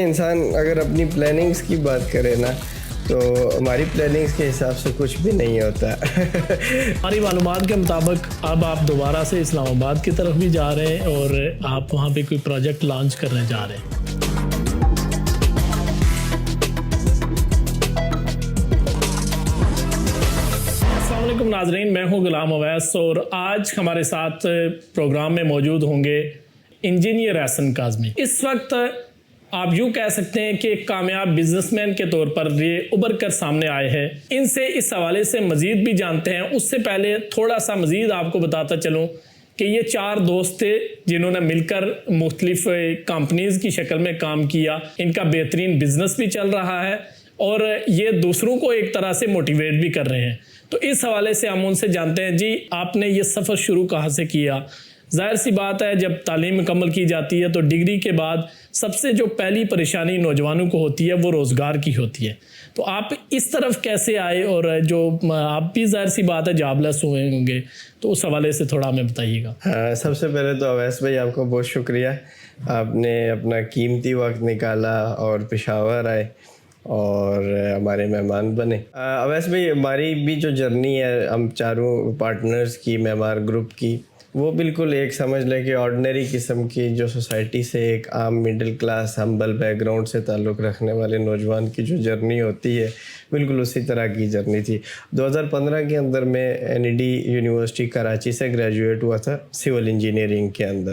انسان اگر اپنی پلاننگز کی بات کرے نا تو ہماری پلاننگز کے حساب سے کچھ بھی نہیں ہوتا. ہماری معلومات کے مطابق اب آپ دوبارہ سے اسلام آباد کی طرف بھی جا رہے ہیں اور آپ وہاں پہ کوئی پروجیکٹ لانچ کرنے جا رہے ہیں. السلام علیکم ناظرین، میں ہوں غلام اویس اور آج ہمارے ساتھ پروگرام میں موجود ہوں گے انجینئر احسن کاظمی. اس وقت آپ یوں کہہ سکتے ہیں کہ ایک کامیاب بزنس مین کے طور پر یہ ابھر کر سامنے آئے ہیں. ان سے اس حوالے سے مزید بھی جانتے ہیں. اس سے پہلے تھوڑا سا مزید آپ کو بتاتا چلوں کہ یہ 4 دوست تھے جنہوں نے مل کر مختلف کمپنیز کی شکل میں کام کیا. ان کا بہترین بزنس بھی چل رہا ہے اور یہ دوسروں کو ایک طرح سے موٹیویٹ بھی کر رہے ہیں. تو اس حوالے سے ہم ان سے جانتے ہیں جی آپ نے یہ سفر شروع کہاں سے کیا. ظاہر سی بات ہے جب تعلیم مکمل کی جاتی ہے تو ڈگری کے بعد سب سے جو پہلی پریشانی نوجوانوں کو ہوتی ہے وہ روزگار کی ہوتی ہے. تو آپ اس طرف کیسے آئے اور جو آپ بھی ظاہر سی بات ہے جاب لیس ہوئے ہوں گے تو اس حوالے سے تھوڑا ہمیں بتائیے گا. ہاں، سب سے پہلے تو اویس بھائی آپ کو بہت شکریہ. آپ نے اپنا قیمتی وقت نکالا اور پشاور آئے اور ہمارے مہمان بنے. اویس بھائی ہماری بھی جو جرنی ہے ہم چاروں پارٹنرز کی معمار گروپ کی، وہ بالکل ایک سمجھ لیں کہ آرڈنری قسم کی جو سوسائٹی سے ایک عام مڈل کلاس ہمبل بیک گراؤنڈ سے تعلق رکھنے والے نوجوان کی جو جرنی ہوتی ہے بالکل اسی طرح کی جرنی تھی. 2015 کے اندر میں NED یونیورسٹی کراچی سے گریجویٹ ہوا تھا سول انجینئرنگ کے اندر،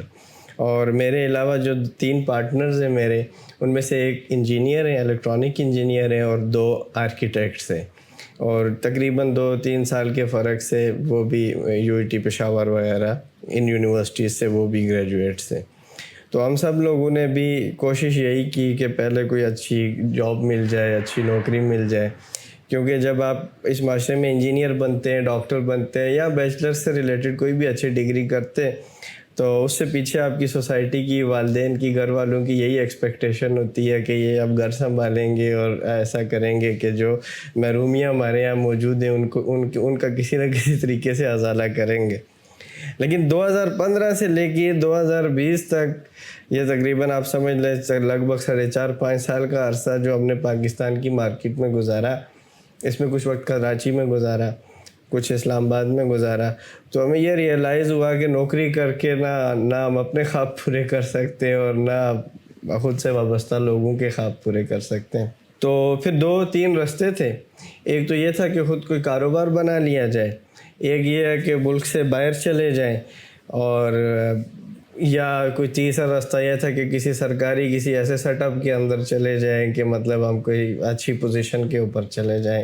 اور میرے علاوہ جو 3 پارٹنرز ہیں میرے، ان میں سے ایک انجینئر ہیں، الیکٹرانک انجینئر ہیں، اور 2 آرکیٹیکٹس ہیں. اور تقریباً 2-3 سال کے فرق سے وہ بھی UET پشاور وغیرہ ان یونیورسٹیز سے وہ بھی گریجویٹس ہیں. تو ہم سب لوگوں نے بھی کوشش یہی کی کہ پہلے کوئی اچھی جاب مل جائے، اچھی نوکری مل جائے، کیونکہ جب آپ اس معاشرے میں انجینئر بنتے ہیں، ڈاکٹر بنتے ہیں یا بیچلر سے ریلیٹڈ کوئی بھی اچھی ڈگری کرتے ہیں تو اس سے پیچھے آپ کی سوسائٹی کی، والدین کی، گھر والوں کی یہی ایکسپیکٹیشن ہوتی ہے کہ یہ اب گھر سنبھالیں گے اور ایسا کریں گے کہ جو محرومیاں ہمارے یہاں موجود ہیں ان کا کسی نہ کسی طریقے سے ازالہ کریں گے. لیکن 2015 سے لے کے 2020 تک یہ تقریباً آپ سمجھ لیں لگ بھگ 4.5 سال کا عرصہ جو ہم نے پاکستان کی مارکیٹ میں گزارا، اس میں کچھ وقت کراچی میں گزارا، کچھ اسلام آباد میں گزارا، تو ہمیں یہ ریئلائز ہوا کہ نوکری کر کے نہ ہم اپنے خواب پورے کر سکتے اور نہ خود سے وابستہ لوگوں کے خواب پورے کر سکتے ہیں. تو پھر 2-3 راستے تھے. ایک تو یہ تھا کہ خود کوئی کاروبار بنا لیا جائے، ایک یہ ہے کہ ملک سے باہر چلے جائیں، اور یا کوئی تیسرا راستہ یہ تھا کہ کسی ایسے سیٹ اپ کے اندر چلے جائیں کہ مطلب ہم کوئی اچھی پوزیشن کے اوپر چلے جائیں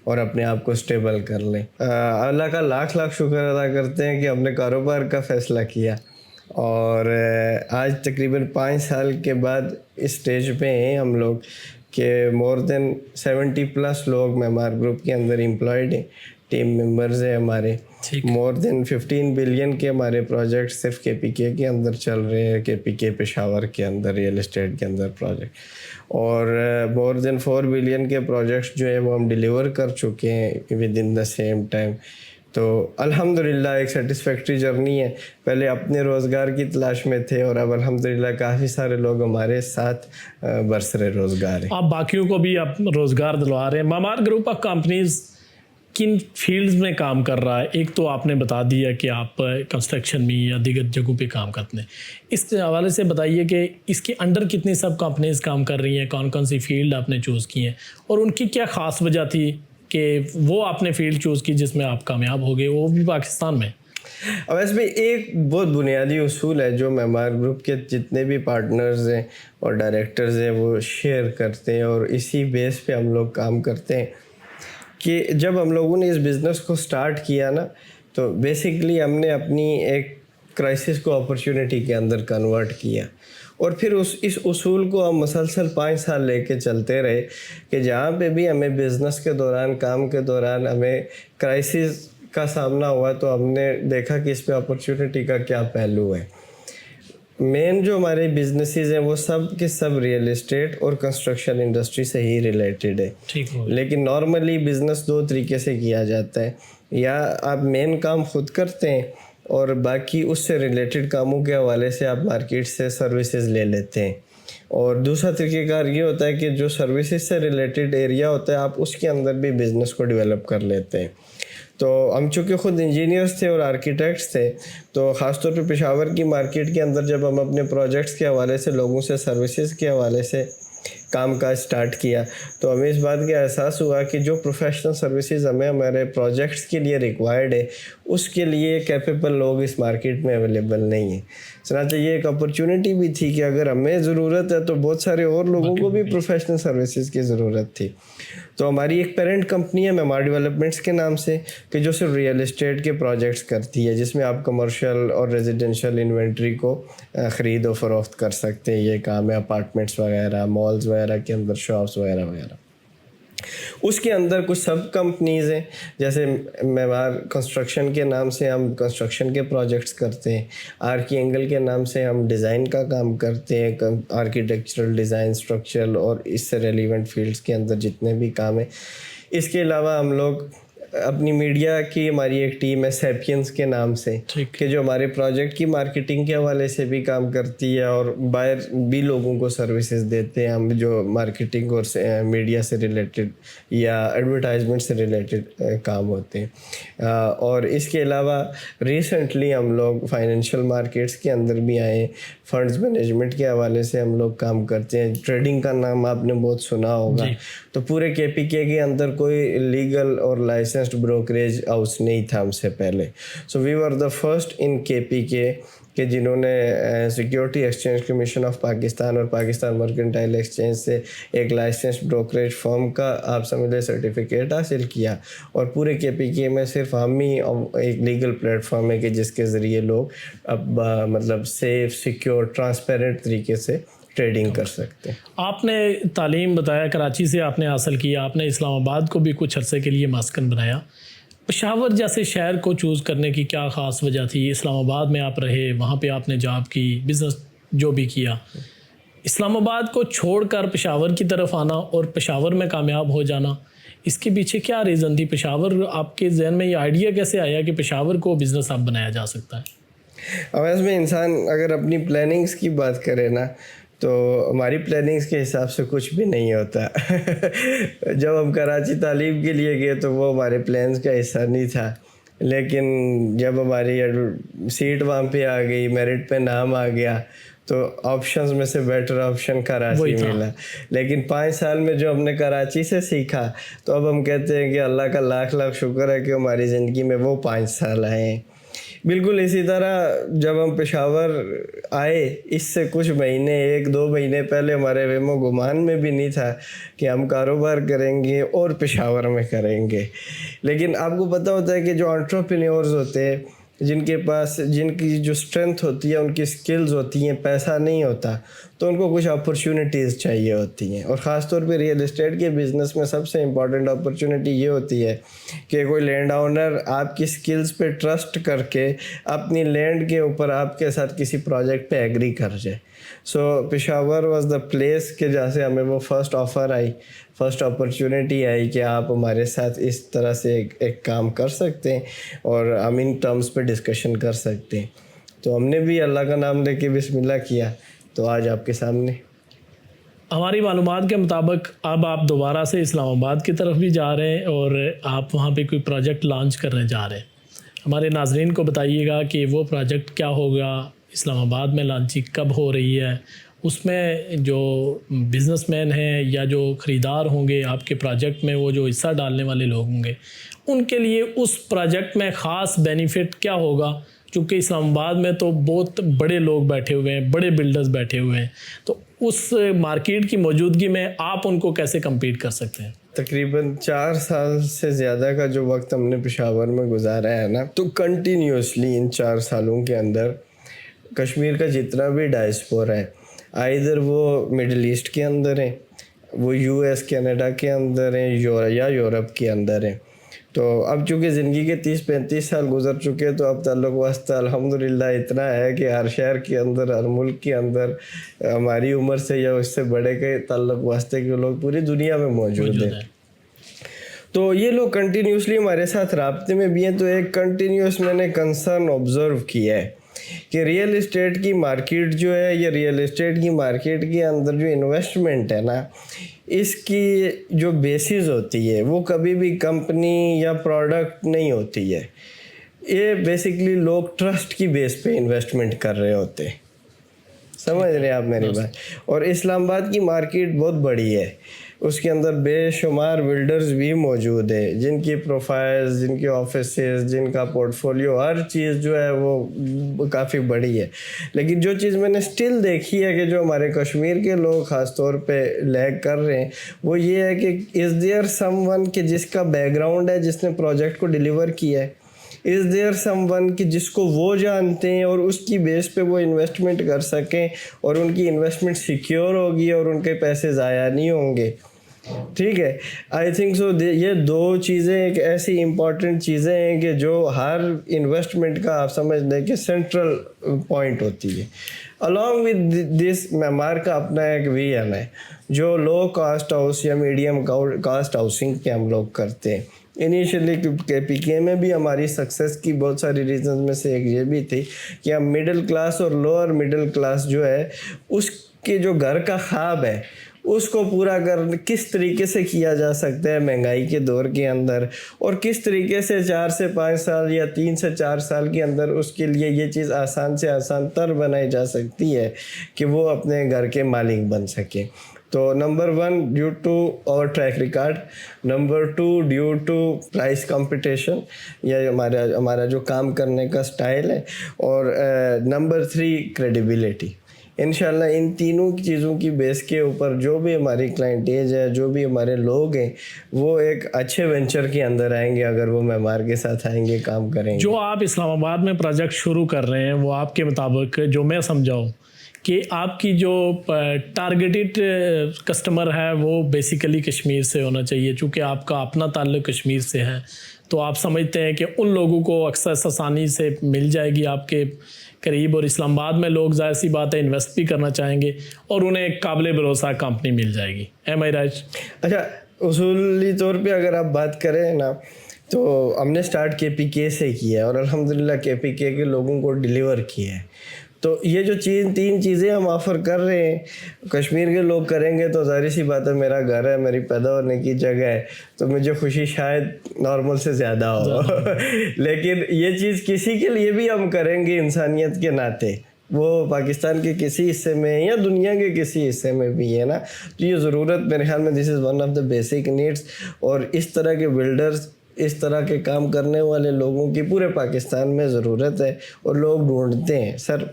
اور اپنے آپ کو سٹیبل کر لیں. اللہ کا لاکھ شکر ادا کرتے ہیں کہ ہم نے کاروبار کا فیصلہ کیا، اور آج تقریباً 5 سال کے بعد اس سٹیج پہ ہیں ہم لوگ کہ مور دین 70+ لوگ معمار گروپ کے اندر امپلائڈ ہیں، ٹیم ممبرز ہیں ہمارے. مور دین 15 بلین کے ہمارے پروجیکٹ صرف KPK کے اندر چل رہے ہیں، KPK پشاور کے اندر ریئل اسٹیٹ کے اندر پروجیکٹ، اور مور دین 4 بلین کے پروجیکٹس جو ہیں وہ ہم ڈیلیور کر چکے ہیں with in the same time. تو الحمدللہ ایک سیٹسفیکٹری جرنی ہے. پہلے اپنے روزگار کی تلاش میں تھے اور اب الحمدللہ کافی سارے لوگ ہمارے ساتھ برسر روزگار ہیں. آپ باقیوں کو بھی آپ روزگار دلوا رہے ہیں. معمار گروپ آف کمپنیز کن فیلڈز میں کام کر رہا ہے؟ ایک تو آپ نے بتا دیا کہ آپ کنسٹرکشن میں یا دیگر جگہوں پہ کام کرتے ہیں. اس حوالے سے بتائیے کہ اس کے انڈر کتنی سب کمپنیز کام کر رہی ہیں، کون سی فیلڈ آپ نے چوز کی ہیں، اور ان کی کیا خاص وجہ تھی کہ وہ آپ نے فیلڈ چوز کی جس میں آپ کامیاب ہو گئے، وہ بھی پاکستان میں؟ اویس بھائی ایک بہت بنیادی اصول ہے جو معمار گروپ کے جتنے بھی پارٹنرز ہیں اور ڈائریکٹرز ہیں وہ شیئر کرتے ہیں، اور اسی بیس پہ ہم لوگ کام کرتے ہیں کہ جب ہم لوگوں نے اس بزنس کو سٹارٹ کیا نا تو بیسیکلی ہم نے اپنی ایک کرائسس کو اپرچونٹی کے اندر کنورٹ کیا، اور پھر اس اصول کو ہم مسلسل 5 سال لے کے چلتے رہے کہ جہاں پہ بھی ہمیں بزنس کے دوران، کام کے دوران ہمیں کرائسس کا سامنا ہوا تو ہم نے دیکھا کہ اس پہ اپرچونٹی کا کیا پہلو ہے. مین جو ہمارے بزنسز ہیں وہ سب کے سب ریئل اسٹیٹ اور کنسٹرکشن انڈسٹری سے ہی ریلیٹڈ ہے. لیکن نارملی بزنس 2 طریقے سے کیا جاتا ہے، یا آپ مین کام خود کرتے ہیں اور باقی اس سے ریلیٹڈ کاموں کے حوالے سے آپ مارکیٹ سے سروسز لے لیتے ہیں. اور دوسرا طریقہ کار یہ ہوتا ہے کہ جو سروسز سے ریلیٹڈ ایریا ہوتا ہے آپ اس کے اندر بھی بزنس کو ڈیولپ کر لیتے ہیں. تو ہم چونکہ خود انجینئرس تھے اور آرکیٹیکٹس تھے تو خاص طور پہ پشاور کی مارکیٹ کے اندر جب ہم اپنے پروجیکٹس کے حوالے سے لوگوں سے سروسز کے حوالے سے کام کا اسٹارٹ کیا تو ہمیں اس بات کا احساس ہوا کہ جو پروفیشنل سروسز ہمیں ہمارے پروجیکٹس کے لیے ریکوائرڈ ہے اس کے لیے کیپیبل لوگ اس مارکیٹ میں اویلیبل نہیں ہیں. چنانچہ یہ ایک اپرچونٹی بھی تھی کہ اگر ہمیں ضرورت ہے تو بہت سارے اور لوگوں کو بھی پروفیشنل سروسز کی ضرورت تھی. تو ہماری ایک پیرنٹ کمپنی ہے معمار ڈیولپمنٹس کے نام سے کہ جو صرف ریئل اسٹیٹ کے پروجیکٹس کرتی ہے جس میں آپ کمرشل اور ریزیڈینشیل انوینٹری کو خرید و فروخت کر سکتے ہیں. یہ کام ہے اپارٹمنٹس وغیرہ مالز وغیرہ کے اندر شاپس وغیرہ وغیرہ. اس کے اندر کچھ سب کمپنیز ہیں جیسے معمار کنسٹرکشن کے نام سے ہم کنسٹرکشن کے پروجیکٹس کرتے ہیں. آرکی اینگل کے نام سے ہم ڈیزائن کا کام کرتے ہیں, آرکیٹیکچرل ڈیزائن اسٹرکچرل اور اس سے ریلیونٹ فیلڈس کے اندر جتنے بھی کام ہیں. اس کے علاوہ ہم لوگ اپنی میڈیا کی ہماری ایک ٹیم ہے سیپینس کے نام سے کہ جو ہمارے پروجیکٹ کی مارکیٹنگ کے حوالے سے بھی کام کرتی ہے اور باہر بھی لوگوں کو سروسز دیتے ہیں ہم جو مارکیٹنگ اور میڈیا سے ریلیٹڈ یا ایڈورٹائزمنٹ سے ریلیٹڈ کام ہوتے ہیں. اور اس کے علاوہ ریسنٹلی ہم لوگ فائنینشیل مارکیٹس کے اندر بھی آئے, فنڈز مینجمنٹ کے حوالے سے ہم لوگ کام کرتے ہیں. ٹریڈنگ کا نام آپ نے بہت سنا ہوگا. تو پورے KPK کے اندر کوئی لیگل اور لائسنسڈ بروکریج ہاؤس نہیں تھا ہم سے پہلے. سو وی ور دا فرسٹ ان KPK کہ جنہوں نے security exchange commission of Pakistan اور پاکستان مرکنٹائل ایکسچینج سے ایک لائسنسڈ بروکریج فرم کا آپ سمجھ لیں سرٹیفکیٹ حاصل کیا. اور پورے KPK میں صرف ہم ہی ایک لیگل پلیٹ فارم ہے کہ جس کے ذریعے لوگ اب مطلب سیف سیکیور ٹرانسپیرنٹ طریقے سے ٹریڈنگ کر سکتے ہیں. آپ نے تعلیم بتایا کراچی سے آپ نے حاصل کیا, آپ نے اسلام آباد کو بھی کچھ عرصے کے لیے مسکن بنایا. پشاور جیسے شہر کو چوز کرنے کی کیا خاص وجہ تھی؟ اسلام آباد میں آپ رہے, وہاں پہ آپ نے جاب کی, بزنس جو بھی کیا. اسلام آباد کو چھوڑ کر پشاور کی طرف آنا اور پشاور میں کامیاب ہو جانا, اس کے پیچھے کیا ریزن تھی؟ پشاور آپ کے ذہن میں یہ آئیڈیا کیسے آیا کہ پشاور کو بزنس اب بنایا جا سکتا ہے؟ اب اس میں انسان اگر اپنی پلاننگز کی بات کرے نا تو ہماری پلاننگز کے حساب سے کچھ بھی نہیں ہوتا. جب ہم کراچی تعلیم کے لیے گئے تو وہ ہمارے پلانز کا حصہ نہیں تھا, لیکن جب ہماری سیٹ وہاں پہ آ گئی, میرٹ پہ نام آ گیا تو آپشنز میں سے بیٹر آپشن کراچی ملا. لیکن 5 سال میں جو ہم نے کراچی سے سیکھا تو اب ہم کہتے ہیں کہ اللہ کا لاکھ لاکھ شکر ہے کہ ہماری زندگی میں وہ 5 سال آئے ہیں. بالکل اسی طرح جب ہم پشاور آئے اس سے کچھ مہینے 1-2 مہینے پہلے ہمارے وہم و گمان میں بھی نہیں تھا کہ ہم کاروبار کریں گے اور پشاور میں کریں گے. لیکن آپ کو پتہ ہوتا ہے کہ جو انٹرپرینیورز ہوتے ہیں جن کے پاس جن کی جو اسٹرینتھ ہوتی ہے ان کی اسکلز ہوتی ہیں, پیسہ نہیں ہوتا, تو ان کو کچھ اپرچونیٹیز چاہیے ہوتی ہیں. اور خاص طور پہ ریئل اسٹیٹ کے بزنس میں سب سے امپورٹنٹ اپرچونیٹی یہ ہوتی ہے کہ کوئی لینڈ آنر آپ کی اسکلز پہ ٹرسٹ کر کے اپنی لینڈ کے اوپر آپ کے ساتھ کسی پروجیکٹ پہ ایگری کر جائے. سو پشاور واز دا پلیس کہ جہاں سے ہمیں وہ فرسٹ آفر آئی, فرسٹ اپرچونیٹی آئی کہ آپ ہمارے ساتھ اس طرح سے ایک کام کر سکتے ہیں اور ہم ان ٹرمز پہ ڈسکشن کر سکتے ہیں. تو ہم نے بھی اللہ کا نام لے کے بسم اللہ کیا تو آج آپ کے سامنے. ہماری معلومات کے مطابق اب آپ دوبارہ سے اسلام آباد کی طرف بھی جا رہے ہیں اور آپ وہاں پہ کوئی پروجیکٹ لانچ کرنے جا رہے ہیں. ہمارے ناظرین کو بتائیے گا کہ وہ پروجیکٹ کیا ہوگا, اسلام آباد میں لانچنگ کب ہو رہی ہے, اس میں جو بزنس مین ہیں یا جو خریدار ہوں گے آپ کے پروجیکٹ میں, وہ جو حصہ ڈالنے والے لوگ ہوں گے, ان کے لیے اس پروجیکٹ میں خاص بینیفٹ کیا ہوگا. چونکہ اسلام آباد میں تو بہت بڑے لوگ بیٹھے ہوئے ہیں, بڑے بلڈرز بیٹھے ہوئے ہیں, تو اس مارکیٹ کی موجودگی میں آپ ان کو کیسے کمپیٹ کر سکتے ہیں؟ تقریباً 4 سال سے زیادہ کا جو وقت ہم نے پشاور میں گزارا ہے نا, تو کنٹینیوسلی ان 4 سالوں کے اندر کشمیر کا جتنا بھی ڈائسپورا ہے, آئیدر وہ مڈل ایسٹ کے اندر ہیں, وہ US کینیڈا کے اندر ہیں یا یورپ کے اندر ہیں. تو اب چونکہ زندگی کے 30-35 سال گزر چکے تو اب تعلق واسطہ الحمدللہ اتنا ہے کہ ہر شہر کے اندر, ہر ملک کے اندر ہماری عمر سے یا اس سے بڑے کے تعلق واسطے کے لوگ پوری دنیا میں موجود ہیں. تو یہ لوگ کنٹینیوسلی ہمارے ساتھ رابطے میں بھی ہیں. تو ایک کنٹینیوس میں نے کنسرن آبزرو کیا ہے کہ ریئل اسٹیٹ کی مارکیٹ جو ہے، یہ ریئل اسٹیٹ کی مارکیٹ کے اندر جو انویسٹمنٹ ہے نا، اس کی جو بیسز ہوتی ہے وہ کبھی بھی کمپنی یا پروڈکٹ نہیں ہوتی ہے. یہ بیسکلی لوگ ٹرسٹ کی بیس پہ انویسٹمنٹ کر رہے ہوتے ہیں. سمجھ رہے ہیں آپ میری بات؟ اور اسلام آباد کی مارکیٹ بہت بڑی ہے، اس کے اندر بے شمار بلڈرز بھی موجود ہے جن کی پروفائلز، جن کے آفیسز، جن کا پورٹ فولیو، ہر چیز جو ہے وہ کافی بڑی ہے. لیکن جو چیز میں نے سٹل دیکھی ہے کہ جو ہمارے کشمیر کے لوگ خاص طور پہ لیگ کر رہے ہیں، وہ یہ ہے کہ از دیئر سم ون کہ جس کا بیک گراؤنڈ ہے، جس نے پروجیکٹ کو ڈیلیور کیا ہے، از دیئر سم ون کہ جس کو وہ جانتے ہیں اور اس کی بیس پہ وہ انویسٹمنٹ کر سکیں اور ان کی انویسٹمنٹ سیکیور ہوگی اور ان کے پیسے ضائع نہیں ہوں گے. ٹھیک ہے، آئی تھنک سو یہ دو چیزیں ایک ایسی امپورٹنٹ چیزیں ہیں کہ جو ہر انویسٹمنٹ کا آپ سمجھ لیں کہ سینٹرل پوائنٹ ہوتی ہے. along with this معمار کا اپنا ایک ویژن ہے جو لو کاسٹ ہاؤس یا میڈیم کاسٹ ہاؤسنگ کے ہم لوگ کرتے ہیں. انیشلی کے پی کے میں بھی ہماری سکسیس کی بہت ساری ریزنز میں سے ایک یہ بھی تھی کہ ہم مڈل کلاس اور لوور مڈل کلاس جو ہے اس کے جو گھر کا خواب ہے اس کو پورا کس طریقے سے کیا جا سکتا ہے مہنگائی کے دور کے اندر، اور کس طریقے سے 4 سے 5 سال یا 3 سے 4 سال کے اندر اس کے لیے یہ چیز آسان سے آسان تر بنائی جا سکتی ہے کہ وہ اپنے گھر کے مالک بن سکے. تو نمبر 1 ڈیو ٹو اور track record, number 2 due to price competition یا ہمارا جو کام کرنے کا سٹائل ہے، اور نمبر 3 کریڈیبلٹی. انشاءاللہ ان تینوں چیزوں کی بیس کے اوپر جو بھی ہماری کلائنٹیج ہے، جو بھی ہمارے لوگ ہیں، وہ ایک اچھے وینچر کے اندر آئیں گے اگر وہ معمار کے ساتھ آئیں گے، کام کریں گے. جو آپ اسلام آباد میں پروجیکٹ شروع کر رہے ہیں وہ آپ کے مطابق جو میں سمجھاؤں کہ آپ کی جو ٹارگیٹڈ کسٹمر ہے وہ بیسیکلی کشمیر سے ہونا چاہیے، چونکہ آپ کا اپنا تعلق کشمیر سے ہے، تو آپ سمجھتے ہیں کہ ان لوگوں کو اکثر آسانی سے مل جائے گی آپ کے قریب، اور اسلام آباد میں لوگ ظاہر سی بات ہے انویسٹ بھی کرنا چاہیں گے اور انہیں ایک قابل بھروسہ کمپنی مل جائے گی. ایم آئی رائٹ؟ اچھا، اصولی طور پہ اگر آپ بات کریں نا تو ہم نے سٹارٹ کے پی کے سے کیا ہے اور الحمدللہ کے پی کے لوگوں کو ڈیلیور کیا ہے. تو یہ جو 3 چیزیں ہم آفر کر رہے ہیں، کشمیر کے لوگ کریں گے تو ظاہر سی بات ہے، میرا گھر ہے، میری پیدا ہونے کی جگہ ہے، تو مجھے خوشی شاید نارمل سے زیادہ ہو لیکن یہ چیز کسی کے لیے بھی ہم کریں گے انسانیت کے ناطے، وہ پاکستان کے کسی حصے میں یا دنیا کے کسی حصے میں بھی ہے نا، تو یہ ضرورت میرے خیال میں this is one of the basic needs. اور اس طرح کے بلڈرز، اس طرح کے کام کرنے والے لوگوں کی پورے پاکستان میں ضرورت ہے اور لوگ ڈھونڈتے ہیں. سر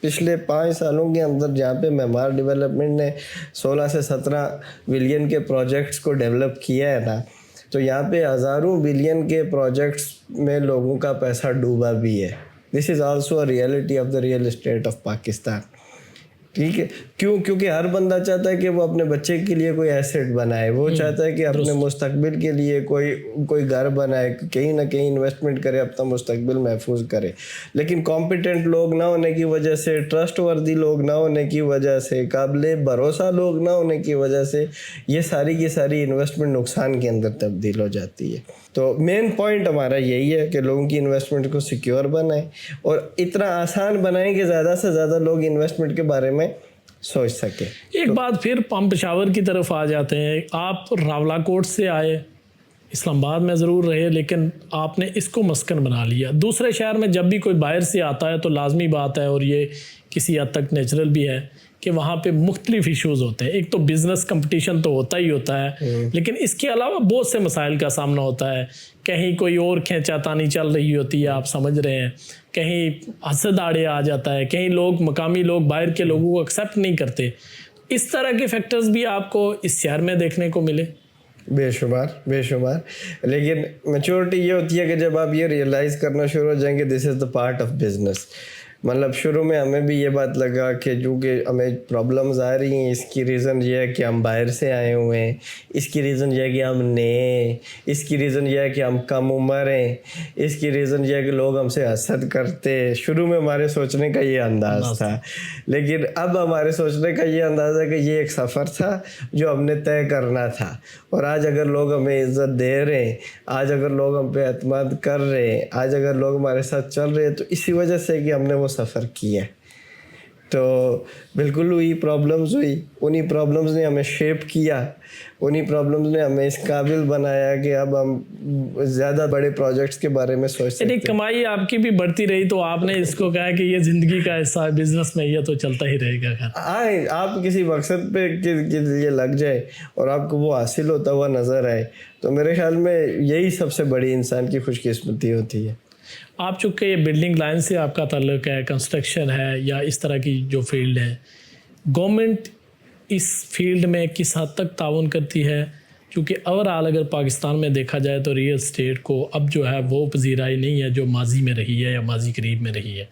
پچھلے 5 سالوں کے اندر جہاں پہ معمار ڈیولپمنٹ نے 16 سے 17 بلین کے پروجیکٹس کو ڈیولپ کیا ہے نا، تو یہاں پہ ہزاروں بلین کے پروجیکٹس میں لوگوں کا پیسہ ڈوبا بھی ہے. This is also a reality of the real estate of Pakistan. ٹھیک ہے، کیونکہ ہر بندہ چاہتا ہے کہ وہ اپنے بچے کے لیے کوئی ایسیٹ بنائے، وہ چاہتا ہے کہ اپنے مستقبل کے لیے کوئی گھر بنائے، کہیں نہ کہیں انویسٹمنٹ کرے، اپنا مستقبل محفوظ کرے. لیکن کمپیٹنٹ لوگ نہ ہونے کی وجہ سے، ٹرسٹ وردی لوگ نہ ہونے کی وجہ سے، قابل بھروسہ لوگ نہ ہونے کی وجہ سے یہ ساری کی ساری انویسٹمنٹ نقصان کے اندر تبدیل ہو جاتی ہے. تو مین پوائنٹ ہمارا یہی ہے کہ لوگوں کی انویسٹمنٹ کو سیکیور بنائیں اور اتنا آسان بنائیں کہ زیادہ سے زیادہ لوگ انویسٹمنٹ کے بارے میں سوچ سکیں. ایک بات پھر ہم پشاور کی طرف آ جاتے ہیں. آپ راولا کوٹ سے آئے، اسلام آباد میں ضرور رہے، لیکن آپ نے اس کو مسکن بنا لیا. دوسرے شہر میں جب بھی کوئی باہر سے آتا ہے تو لازمی بات ہے، اور یہ کسی حد تک نیچرل بھی ہے، کہ وہاں پہ مختلف ایشوز ہوتے ہیں. ایک تو بزنس کمپٹیشن تو ہوتا ہی ہوتا ہے، لیکن اس کے علاوہ بہت سے مسائل کا سامنا ہوتا ہے. کہیں کوئی اور کھینچا تانی چل رہی ہوتی ہے، آپ سمجھ رہے ہیں، کہیں حسد آڑے آ جاتا ہے، کہیں مقامی لوگ باہر کے لوگوں کو ایکسیپٹ نہیں کرتے. اس طرح کے فیکٹرز بھی آپ کو اس شہر میں دیکھنے کو ملے؟ بے شمار. لیکن میچورٹی یہ ہوتی ہے کہ جب آپ یہ ریئلائز کرنا شروع ہو جائیں گے دس از دا پارٹ آف بزنس. مطلب شروع میں ہمیں بھی یہ بات لگا کہ چونکہ ہمیں پرابلمز آ رہی ہیں، اس کی ریزن یہ ہے کہ ہم باہر سے آئے ہوئے ہیں، اس کی ریزن یہ ہے کہ ہم نئے ہیں، اس کی ریزن یہ ہے کہ ہم کم عمر ہیں، اس کی ریزن یہ ہے کہ لوگ ہم سے حسد کرتے. شروع میں ہمارے سوچنے کا یہ انداز تھا، لیکن اب ہمارے سوچنے کا یہ انداز ہے کہ یہ ایک سفر تھا جو ہم نے طے کرنا تھا. اور آج اگر لوگ ہمیں عزت دے رہے ہیں، آج اگر لوگ ہم پہ اعتماد کر رہے ہیں، آج اگر لوگ ہمارے ساتھ چل رہے ہیں، تو اسی وجہ سے کہ ہم نے وہ سفر کیا ہے. تو بالکل وہی پرابلمز ہوئی, انہی پرابلمز نے ہمیں شیپ کیا, انہی پرابلمز نے ہمیں اس قابل بنایا کہ اب ہم زیادہ بڑے پروجیکٹس کے بارے میں سوچ سکتے یعنی ہیں. کمائی آپ کی بھی بڑھتی رہی تو آپ نے اس کو کہا کہ یہ زندگی کا حصہ ہے, بزنس میں یہ تو چلتا ہی رہے گا. آئیں آپ کسی مقصد پہ یہ لگ جائے اور آپ کو وہ حاصل ہوتا ہوا نظر آئے تو میرے خیال میں یہی سب سے بڑی انسان کی خوش قسمتی ہوتی ہے. آپ چونکہ یہ بلڈنگ لائن سے آپ کا تعلق ہے, کنسٹرکشن ہے یا اس طرح کی جو فیلڈ ہے, گورنمنٹ اس فیلڈ میں کس حد تک تعاون کرتی ہے؟ کیونکہ اوورآل اگر پاکستان میں دیکھا جائے تو ریئل اسٹیٹ کو اب جو ہے وہ پذیرائی نہیں ہے جو ماضی میں رہی ہے یا ماضی قریب میں رہی ہے.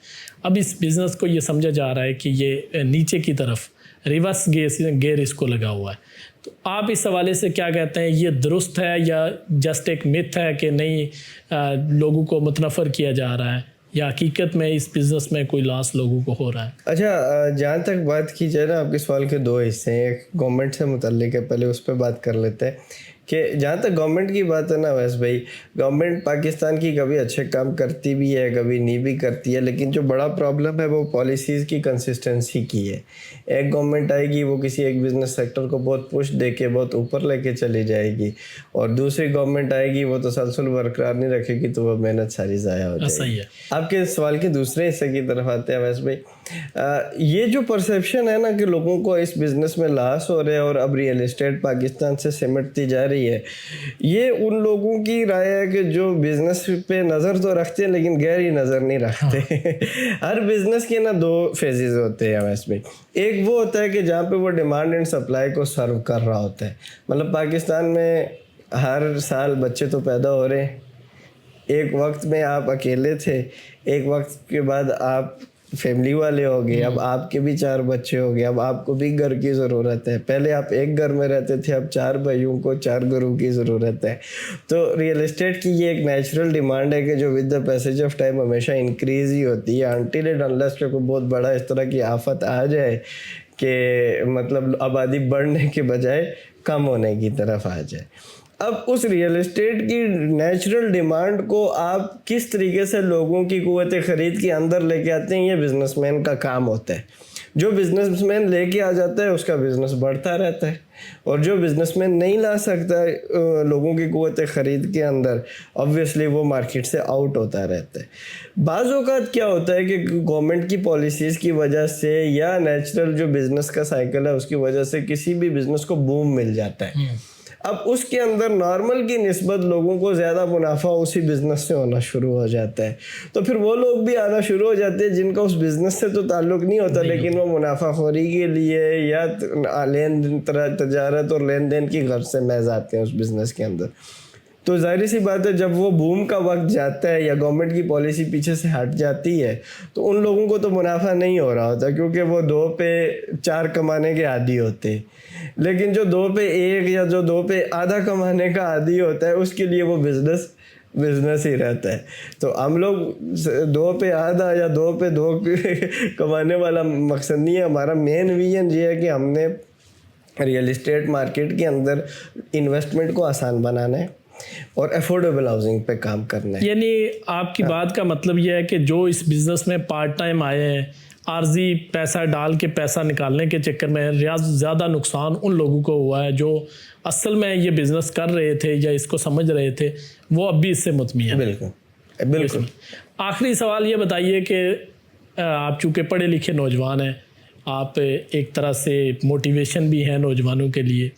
اب اس بزنس کو یہ سمجھا جا رہا ہے کہ یہ نیچے کی طرف ریورس گیئر اس کو لگا ہوا ہے. تو آپ اس حوالے سے کیا کہتے ہیں, یہ درست ہے یا جسٹ ایک متھ ہے کہ نہیں لوگوں کو متنفر کیا جا رہا ہے, یا حقیقت میں اس بزنس میں کوئی لاس لوگوں کو ہو رہا ہے؟ اچھا, جہاں تک بات کی جائے نا, آپ کے سوال کے دو حصے ہیں. ایک گورنمنٹ سے متعلق ہے, پہلے اس پہ بات کر لیتے ہیں کہ جہاں تک گورنمنٹ کی بات ہے نا ویس بھائی, گورنمنٹ پاکستان کی کبھی اچھے کام کرتی بھی ہے کبھی نہیں بھی کرتی ہے, لیکن جو بڑا پرابلم ہے وہ پالیسیز کی کنسسٹنسی کی ہے. ایک گورنمنٹ آئے گی وہ کسی ایک بزنس سیکٹر کو بہت پش دے کے بہت اوپر لے کے چلی جائے گی, اور دوسری گورنمنٹ آئے گی وہ تسلسل برقرار نہیں رکھے گی تو وہ محنت ساری ضائع ہو جائے گی. صحیح ہے. آپ کے سوال کے دوسرے حصے کی طرف آتے ہیں ویس بھائی. یہ جو پرسیپشن ہے نا کہ لوگوں کو اس بزنس میں لاس ہو رہے ہیں اور اب ریئل اسٹیٹ پاکستان سے سمٹتی جا رہی ہے, یہ ان لوگوں کی رائے ہے کہ جو بزنس پہ نظر تو رکھتے ہیں لیکن گہری نظر نہیں رکھتے. ہر بزنس کے نا دو فیزز ہوتے ہیں ویسے میں. ایک وہ ہوتا ہے کہ جہاں پہ وہ ڈیمانڈ اینڈ سپلائی کو سرو کر رہا ہوتا ہے. مطلب پاکستان میں ہر سال بچے تو پیدا ہو رہے ہیں. ایک وقت میں آپ اکیلے تھے, ایک وقت کے بعد آپ فیملی والے ہو گئے, اب آپ کے بھی 4 بچے ہو گئے, اب آپ کو بھی گھر کی ضرورت ہے. پہلے آپ ایک گھر میں رہتے تھے, اب 4 بھائیوں کو 4 گھروں کی ضرورت ہے. تو ریئل اسٹیٹ کی یہ ایک نیچرل ڈیمانڈ ہے کہ جو with the passage of time ہمیشہ انکریز ہی ہوتی ہے, انٹل اینڈ انلیس کہ کوئی بہت بڑا اس طرح کی آفت آ جائے کہ مطلب آبادی بڑھنے کے بجائے کم ہونے کی طرف آ جائے. اب اس ریئل اسٹیٹ کی نیچرل ڈیمانڈ کو آپ کس طریقے سے لوگوں کی قوت خرید کے اندر لے کے آتے ہیں, یہ بزنس مین کا کام ہوتا ہے. جو بزنس مین لے کے آ جاتا ہے اس کا بزنس بڑھتا رہتا ہے, اور جو بزنس مین نہیں لا سکتا لوگوں کی قوت خرید کے اندر, آبویسلی وہ مارکیٹ سے آؤٹ ہوتا رہتا ہے. بعض اوقات کیا ہوتا ہے کہ گورنمنٹ کی پالیسیز کی وجہ سے یا نیچرل جو بزنس کا سائیکل ہے اس کی وجہ سے کسی بھی بزنس کو بوم مل جاتا ہے. اب اس کے اندر نارمل کی نسبت لوگوں کو زیادہ منافع اسی بزنس سے ہونا شروع ہو جاتا ہے. تو پھر وہ لوگ بھی آنا شروع ہو جاتے ہیں جن کا اس بزنس سے تو تعلق نہیں ہوتا, لیکن وہ منافع خوری کے لیے یا لین دین تجارت اور لین دین کی غرض سے محض آتے ہیں اس بزنس کے اندر. تو ظاہر سی بات ہے جب وہ بوم کا وقت جاتا ہے یا گورنمنٹ کی پالیسی پیچھے سے ہٹ جاتی ہے تو ان لوگوں کو تو منافع نہیں ہو رہا ہوتا, کیونکہ وہ 2 پہ 4 کمانے کے عادی ہوتے. لیکن جو 2 پہ 1 یا جو 2 پہ آدھا کمانے کا عادی ہوتا ہے اس کے لیے وہ بزنس ہی رہتا ہے. تو ہم لوگ 2 پہ آدھا یا 2 پہ 2 کمانے والا مقصد نہیں ہے. ہمارا مین ویژن یہ ہے کہ ہم نے ریئل اسٹیٹ مارکیٹ کے اندر انویسٹمنٹ کو آسان بنانا ہے اور افورڈیبل ہاؤسنگ پہ کام کرنا ہے. یعنی آپ کی بات کا مطلب یہ ہے کہ جو اس بزنس میں پارٹ ٹائم آئے ہیں, عارضی پیسہ ڈال کے پیسہ نکالنے کے چکر میں زیادہ نقصان ان لوگوں کو ہوا ہے جو اصل میں یہ بزنس کر رہے تھے یا اس کو سمجھ رہے تھے, وہ اب بھی اس سے مطمئن ہیں. بالکل. آخری سوال یہ بتائیے کہ آپ چونکہ پڑھے لکھے نوجوان ہیں, آپ ایک طرح سے موٹیویشن بھی ہیں نوجوانوں کے لیے,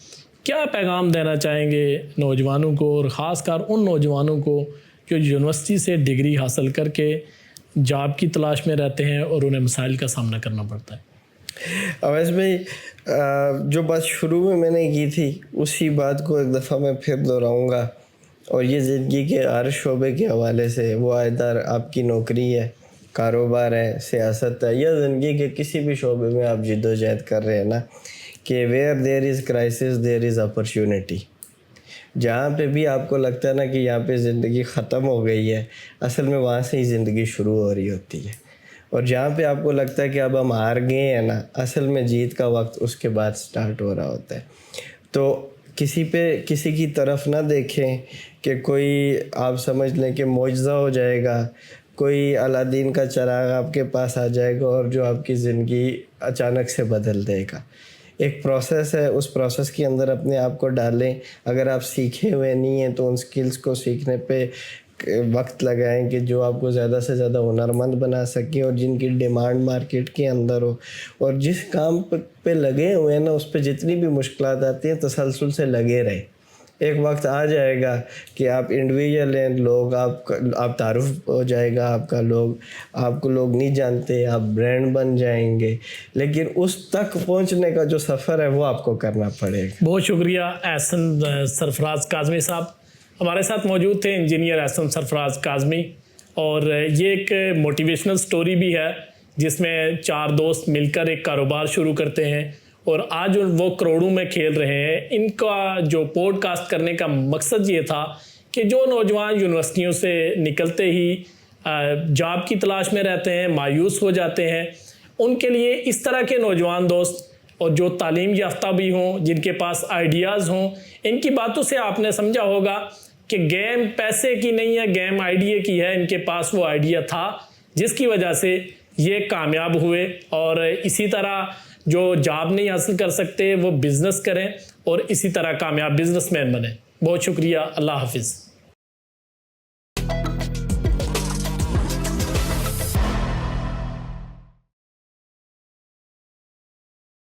کیا پیغام دینا چاہیں گے نوجوانوں کو, اور خاص کر ان نوجوانوں کو جو یونیورسٹی سے ڈگری حاصل کر کے جاب کی تلاش میں رہتے ہیں اور انہیں مسائل کا سامنا کرنا پڑتا ہے؟ اویس بھائی, جو بات شروع میں نے کی تھی اسی بات کو ایک دفعہ میں پھر دہراؤں گا, اور یہ زندگی کے ہر شعبے کے حوالے سے, وہ آئیدار آپ کی نوکری ہے, کاروبار ہے, سیاست ہے, یا زندگی کے کسی بھی شعبے میں آپ جد و جہد کر رہے ہیں نا, کہ where there is crisis there is opportunity. جہاں پہ بھی آپ کو لگتا ہے نا کہ یہاں پہ زندگی ختم ہو گئی ہے, اصل میں وہاں سے ہی زندگی شروع ہو رہی ہوتی ہے. اور جہاں پہ آپ کو لگتا ہے کہ اب ہم ہار گئے ہیں نا, اصل میں جیت کا وقت اس کے بعد سٹارٹ ہو رہا ہوتا ہے. تو کسی کی طرف نہ دیکھیں کہ کوئی آپ سمجھ لیں کہ معجزہ ہو جائے گا, کوئی الادین کا چراغ آپ کے پاس آ جائے گا اور جو آپ کی زندگی اچانک سے بدل دے گا. ایک پروسیس ہے, اس پروسیس کے اندر اپنے آپ کو ڈالیں. اگر آپ سیکھے ہوئے نہیں ہیں تو ان سکلز کو سیکھنے پہ وقت لگائیں کہ جو آپ کو زیادہ سے زیادہ ہنرمند بنا سکے اور جن کی ڈیمانڈ مارکیٹ کے اندر ہو. اور جس کام پہ لگے ہوئے ہیں نا, اس پہ جتنی بھی مشکلات آتی ہیں تسلسل سے لگے رہیں. ایک وقت آ جائے گا کہ آپ انڈیویجول ہیں, لوگ آپ تعارف ہو جائے گا آپ کا, آپ کو لوگ نہیں جانتے, آپ برانڈ بن جائیں گے. لیکن اس تک پہنچنے کا جو سفر ہے وہ آپ کو کرنا پڑے گا. بہت شکریہ احسن سرفراز کاظمی صاحب ہمارے ساتھ موجود تھے, انجینئر احسن سرفراز کاظمی. اور یہ ایک موٹیویشنل سٹوری بھی ہے جس میں 4 دوست مل کر ایک کاروبار شروع کرتے ہیں اور آج وہ کروڑوں میں کھیل رہے ہیں. ان کا جو پوڈ کاسٹ کرنے کا مقصد یہ تھا کہ جو نوجوان یونیورسٹیوں سے نکلتے ہی جاب کی تلاش میں رہتے ہیں, مایوس ہو جاتے ہیں, ان کے لیے اس طرح کے نوجوان دوست اور جو تعلیم یافتہ بھی ہوں, جن کے پاس آئیڈیاز ہوں, ان کی باتوں سے آپ نے سمجھا ہوگا کہ گیم پیسے کی نہیں ہے, گیم آئیڈیا کی ہے. ان کے پاس وہ آئیڈیا تھا جس کی وجہ سے یہ کامیاب ہوئے. اور اسی طرح جو جاب نہیں حاصل کر سکتے وہ بزنس کریں اور اسی طرح کامیاب بزنس مین بنیں. بہت شکریہ, اللہ حافظ.